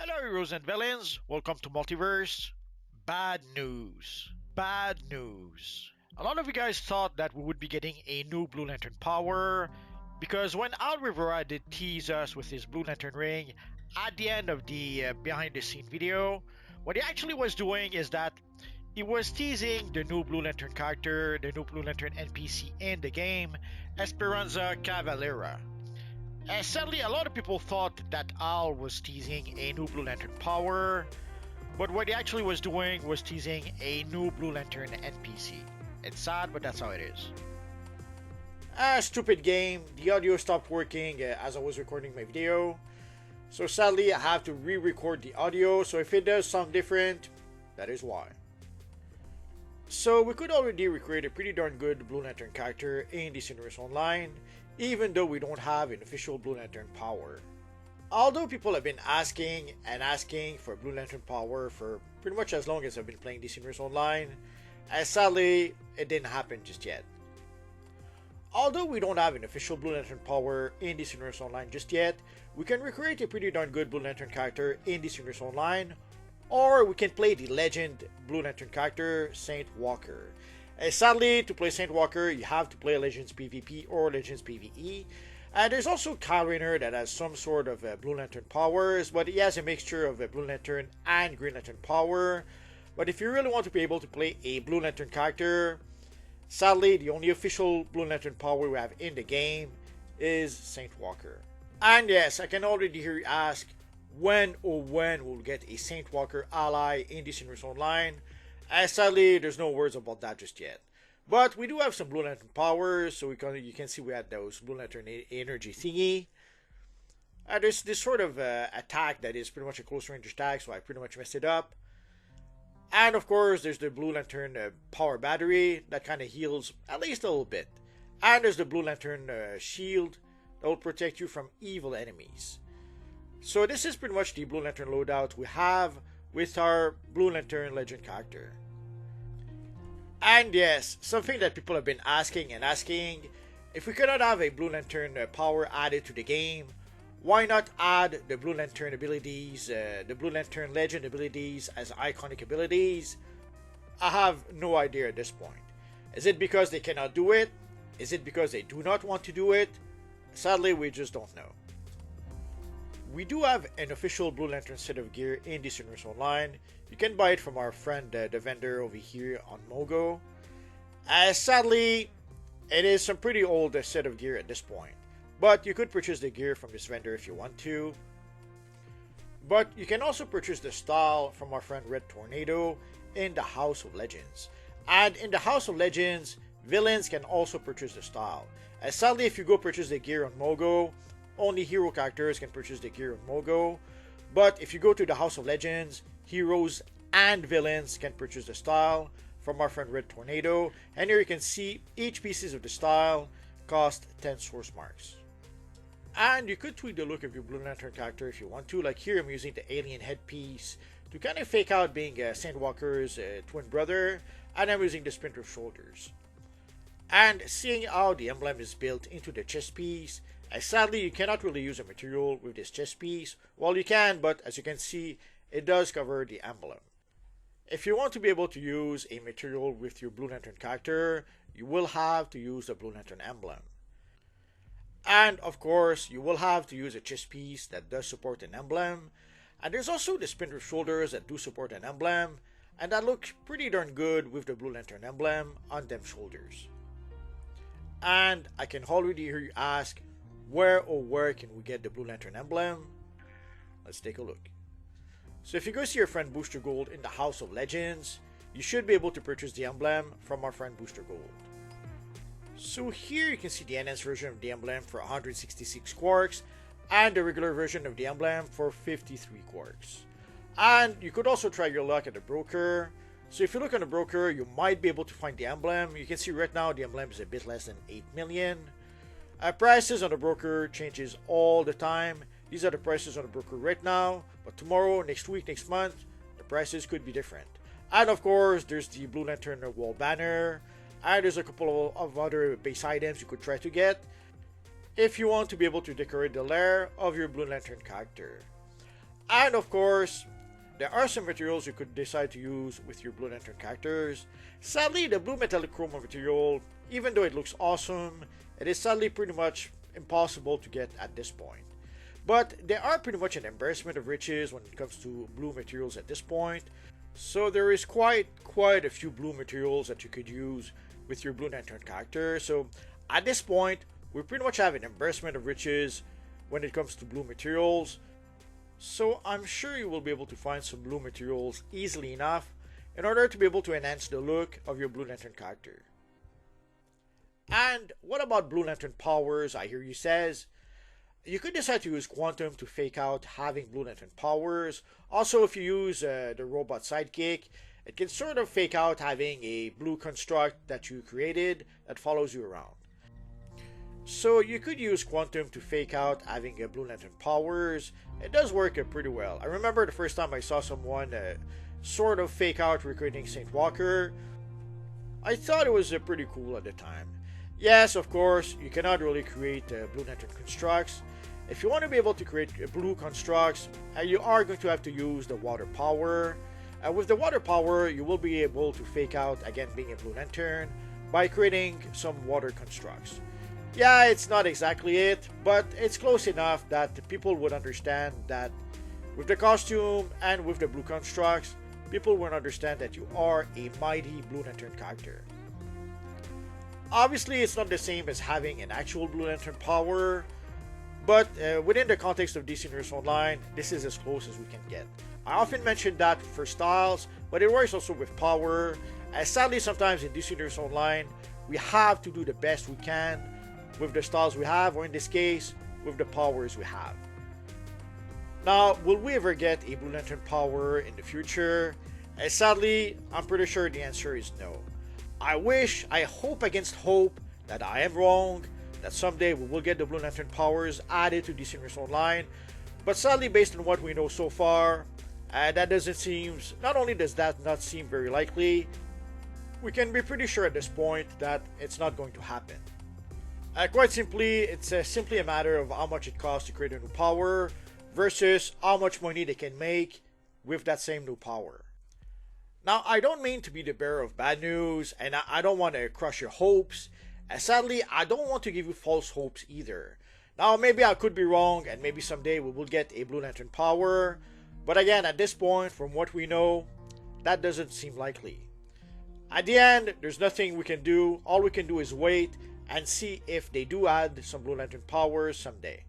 Hello, heroes and villains. Welcome to Multiverse. Bad news. Bad news. A lot of you guys thought that we would be getting a new Blue Lantern power because when Al Rivera did tease us with his Blue Lantern ring at the end of the behind the scene video, what he actually was doing is that he was teasing the new Blue Lantern character, the new Blue Lantern NPC in the game, Esperanza Cavalera. Sadly, a lot of people thought that Al was teasing a new Blue Lantern power, but what he actually was doing was teasing a new Blue Lantern NPC. It's sad, but that's how it is. Stupid game. The audio stopped working as I was recording my video. So sadly, I have to re-record the audio. So if it does sound different, that is why. So we could already recreate a pretty darn good Blue Lantern character in DC Universe Online, even though we don't have an official Blue Lantern power. Although people have been asking and asking for Blue Lantern power for pretty much as long as I've been playing DC Universe Online, sadly, it didn't happen just yet. Although we don't have an official Blue Lantern power in DC Universe Online just yet, we can recreate a pretty darn good Blue Lantern character in DC Universe Online, or we can play the legend Blue Lantern character, Saint Walker. Sadly, to play Saint Walker, you have to play Legends PvP or Legends PvE. There's also Kyle Rayner that has some sort of Blue Lantern powers, but he has a mixture of Blue Lantern and Green Lantern power. But if you really want to be able to play a Blue Lantern character, sadly, the only official Blue Lantern power we have in the game is Saint Walker. And yes, I can already hear you ask, when we'll get a Saint Walker ally in DC Universe Online. Sadly, there's no words about that just yet. But we do have some Blue Lantern powers, so you can see we had those Blue Lantern energy thingy. There's this sort of attack that is pretty much a close range attack, so I pretty much messed it up. And of course, there's the Blue Lantern power battery that kind of heals at least a little bit. And there's the Blue Lantern shield that will protect you from evil enemies. So this is pretty much the Blue Lantern loadout we have with our Blue Lantern Legend character. And yes, something that people have been asking and asking, if we cannot have a Blue Lantern power added to the game, why not add the Blue Lantern abilities, the Blue Lantern Legend abilities as iconic abilities? I have no idea at this point. Is it because they cannot do it? Is it because they do not want to do it? Sadly, we just don't know. We do have an official Blue Lantern set of gear in DC Universe Online. You can buy it from our friend, the vendor over here on Mogo. Sadly, it is some pretty old set of gear at this point. But you could purchase the gear from this vendor if you want to. But you can also purchase the style from our friend Red Tornado in the House of Legends. And in the House of Legends, villains can also purchase the style. Sadly, if you go purchase the gear on Mogo, only hero characters can purchase the gear on Mogo. But if you go to the House of Legends, heroes and villains can purchase the style from our friend Red Tornado. And here you can see each pieces of the style cost 10 source marks. And you could tweak the look of your Blue Lantern character if you want to. Like here, I'm using the alien headpiece to kind of fake out being Sandwalker's twin brother. And I'm using the splinter shoulders. And seeing how the emblem is built into the chest piece, sadly, you cannot really use a material with this chest piece. Well, you can, but as you can see, it does cover the emblem. If you want to be able to use a material with your Blue Lantern character, you will have to use the Blue Lantern emblem. And of course, you will have to use a chest piece that does support an emblem. And there's also the splinter shoulders that do support an emblem, and that look pretty darn good with the Blue Lantern emblem on them shoulders. And I can already hear you ask, where can we get the Blue Lantern emblem? Let's take a look. So if you go see your friend Booster Gold in the House of Legends, you should be able to purchase the emblem from our friend Booster Gold. So here you can see the enhanced version of the emblem for 166 quarks and the regular version of the emblem for 53 quarks. And you could also try your luck at the broker. So if you look on the broker, you might be able to find the emblem. You can see right now the emblem is a bit less than 8 million. Prices on the broker changes all the time. These are the prices on the broker right now, but tomorrow, next week, next month, the prices could be different. And of course, there's the Blue Lantern wall banner, and there's a couple of other base items you could try to get if you want to be able to decorate the lair of your Blue Lantern character. And of course, there are some materials you could decide to use with your Blue Lantern characters. Sadly, the blue metallic chroma material, even though it looks awesome, it is sadly pretty much impossible to get at this point. But they are pretty much an embarrassment of riches when it comes to blue materials at this point. So there is quite a few blue materials that you could use with your Blue Lantern character. So at this point, we pretty much have an embarrassment of riches when it comes to blue materials. So I'm sure you will be able to find some blue materials easily enough in order to be able to enhance the look of your Blue Lantern character. And what about Blue Lantern powers? I hear you says. You could decide to use Quantum to fake out having Blue Lantern powers. Also, if you use the robot sidekick, it can sort of fake out having a blue construct that you created that follows you around. So you could use Quantum to fake out having a Blue Lantern powers. It does work pretty well. I remember the first time I saw someone sort of fake out recreating Saint Walker. I thought it was pretty cool at the time. Yes, of course, you cannot really create Blue Lantern constructs. If you want to be able to create blue constructs, you are going to have to use the water power. With the water power, you will be able to fake out again being a Blue Lantern by creating some water constructs. Yeah, it's not exactly it, but it's close enough that people would understand that with the costume and with the blue constructs, people would understand that you are a mighty Blue Lantern character. Obviously, it's not the same as having an actual Blue Lantern power, but within the context of DC Universe Online, this is as close as we can get. I often mention that for styles, but it works also with power, as sadly sometimes in DC Universe Online, we have to do the best we can with the styles we have, or in this case, with the powers we have. Now, will we ever get a Blue Lantern power in the future? Sadly, I'm pretty sure the answer is no. I hope against hope that I am wrong, that someday we will get the Blue Lantern powers added to DC Universe Online, but sadly based on what we know so far, that doesn't seem, not only does that not seem very likely, we can be pretty sure at this point that it's not going to happen. Quite simply, it's simply a matter of how much it costs to create a new power versus how much money they can make with that same new power. Now, I don't mean to be the bearer of bad news, and I don't want to crush your hopes. Sadly, I don't want to give you false hopes either. Now, maybe I could be wrong, and maybe someday we will get a Blue Lantern power. But again, at this point, from what we know, that doesn't seem likely. At the end, there's nothing we can do. All we can do is wait and see if they do add some Blue Lantern powers someday.